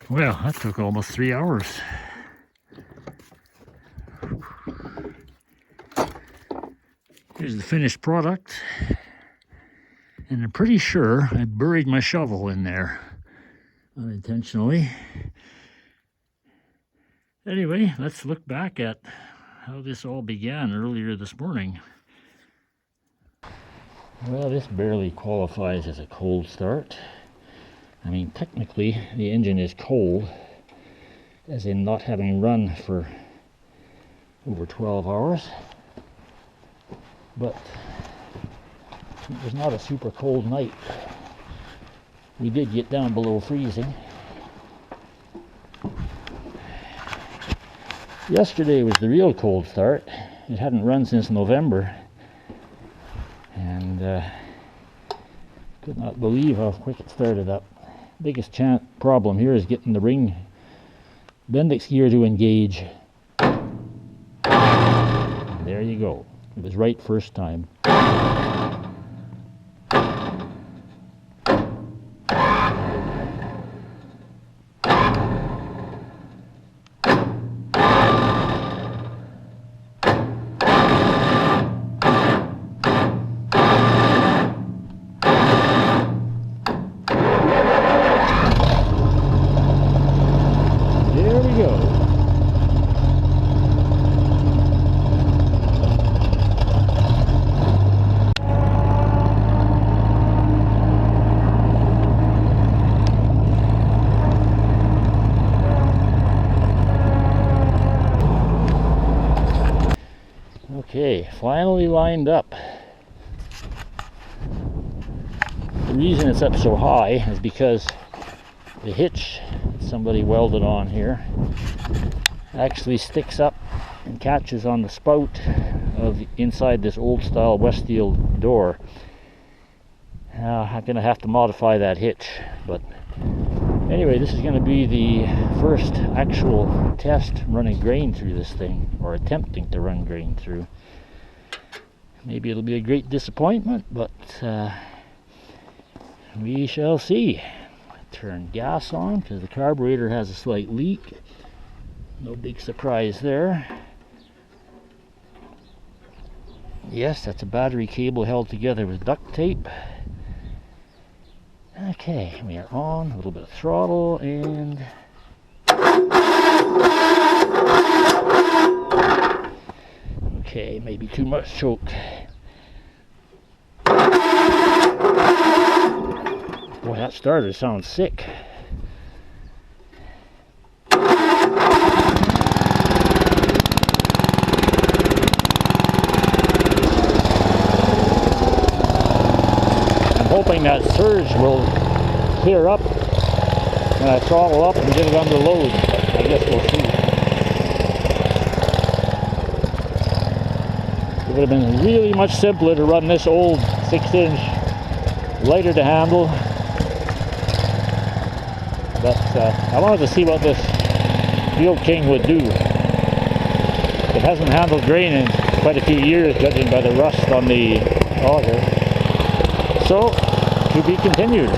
Well, that took almost 3 hours. Here's the finished product. And I'm pretty sure I buried my shovel in there unintentionally. Anyway, let's look back at how this all began earlier this morning. Well, this barely qualifies as a cold start. I mean, technically the engine is cold, as in not having run for over 12 hours. But it was not a super cold night. We did get down below freezing. Yesterday was the real cold start. It hadn't run since November. And could not believe how quick it started up. Biggest problem here is getting the ring Bendix gear to engage. And there you go. It was right first time. Okay, finally lined up. The reason it's up so high is because the hitch somebody welded on here actually sticks up and catches on the spout of inside this old style Westfield door. I'm going to have to modify that hitch, but anyway, this is going to be the first actual test running grain through this thing, or attempting to run grain through. Maybe it'll be a great disappointment, but we shall see. Turn gas on because the carburetor has a slight leak. No big surprise there. Yes, that's a battery cable held together with duct tape. Okay, we are on. A little bit of throttle and okay, maybe too much choke. Boy, that starter sounds sick. I'm hoping that surge will clear up when I throttle up and get it under load. I guess we'll see. It would have been really much simpler to run this old 6-inch, lighter to handle. But I wanted to see what this Fieldking would do. It hasn't handled grain in quite a few years, judging by the rust on the auger. So, to be continued.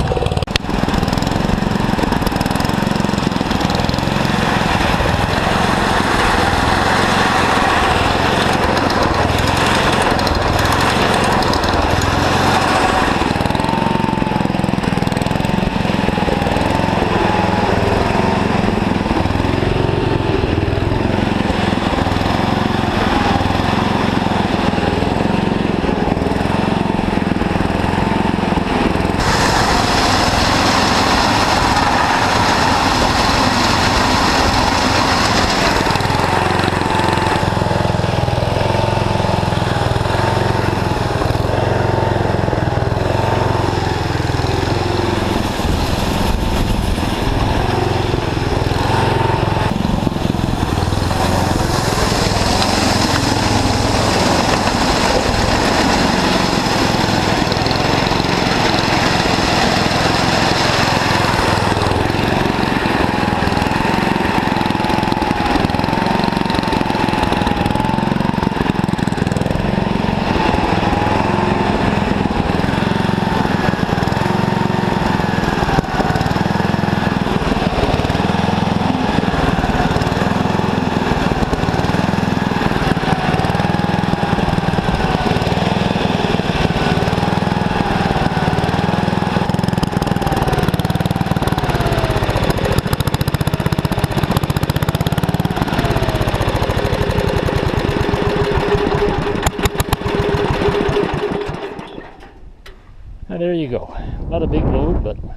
you go. Not a big load, but by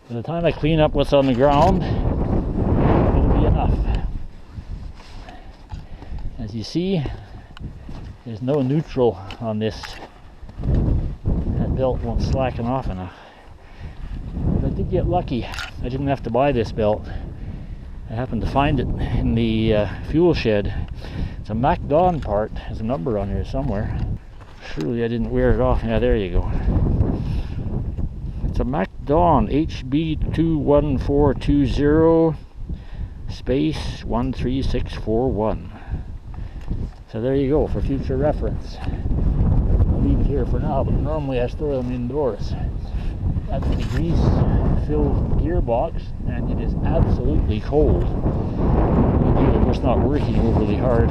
the time I clean up what's on the ground, it'll be enough. As you see, there's no neutral on this. That belt won't slacken off enough. But I did get lucky. I didn't have to buy this belt. I happened to find it in the fuel shed. It's a MacDon part. There's a number on here somewhere. Surely I didn't wear it off. Yeah, there you go. It's a MacDon HB21420 space 13641. So there you go, for future reference. I'll leave it here for now, but normally I store them indoors. That's the grease-filled gearbox, and it is absolutely cold. The dealer was not working overly hard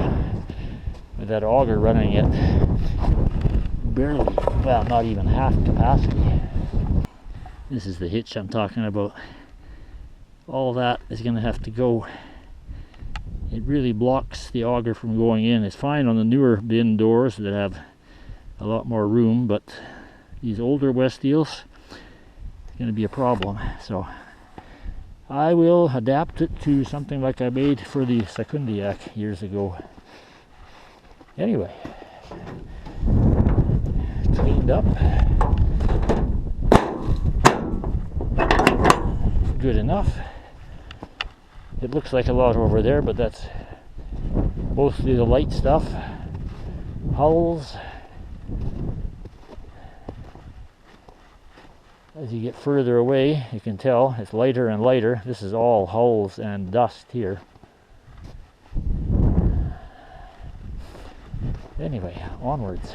with that auger running at barely, well, not even half capacity. This is the hitch I'm talking about. All that is going to have to go. It really blocks the auger from going in. It's fine on the newer bin doors that have a lot more room, but these older West Deals, going to be a problem. So I will adapt it to something like I made for the Secundiac years ago. Anyway, cleaned up, good enough. It looks like a lot over there, but that's mostly the light stuff. Hulls. As you get further away, you can tell it's lighter and lighter. This is all hulls and dust here. Anyway, onwards.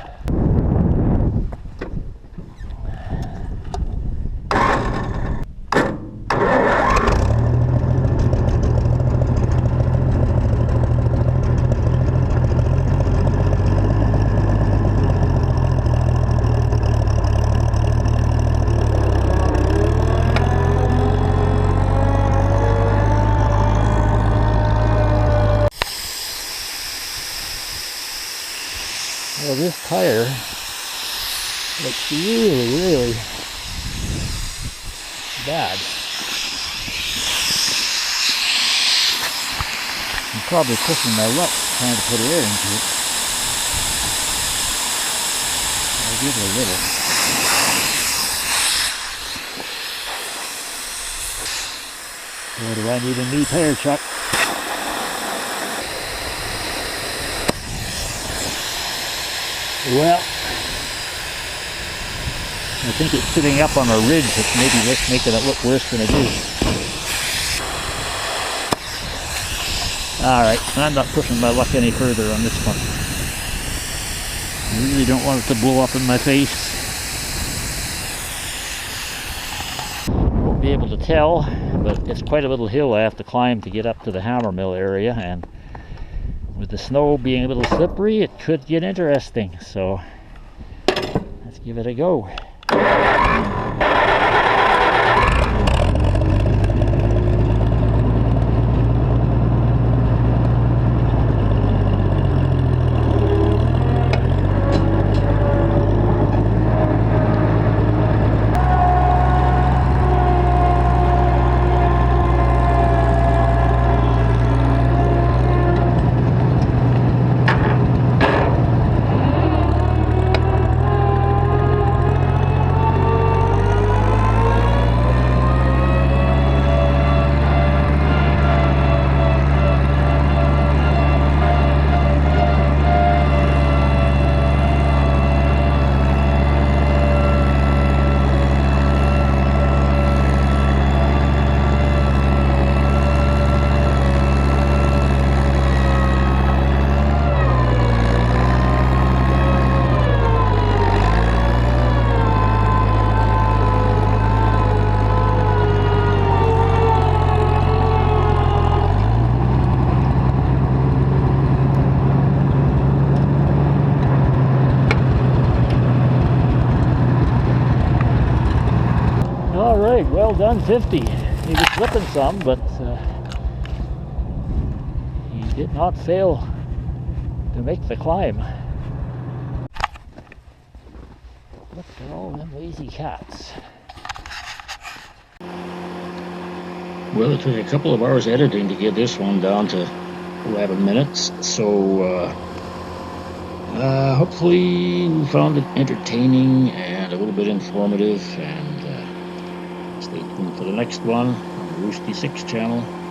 Well, this tire looks really bad. I'm probably pushing my luck trying to put air into it. I'll give it a little. Or do I need a new tire chuck? Well, I think it's sitting up on a ridge that's maybe making it look worse than it is. Alright, I'm not pushing my luck any further on this one. I really don't want it to blow up in my face. Won't be able to tell, but it's quite a little hill I have to climb to get up to the hammermill area, and with the snow being a little slippery, it could get interesting, so let's give it a go. Alright, well done, 50. He was slipping some, but he did not fail to make the climb. What After all them lazy cats. Well, it took a couple of hours editing to get this one down to 11 minutes, so hopefully you found it entertaining and a little bit informative, and stay tuned for the next one on the Roosty 6 channel.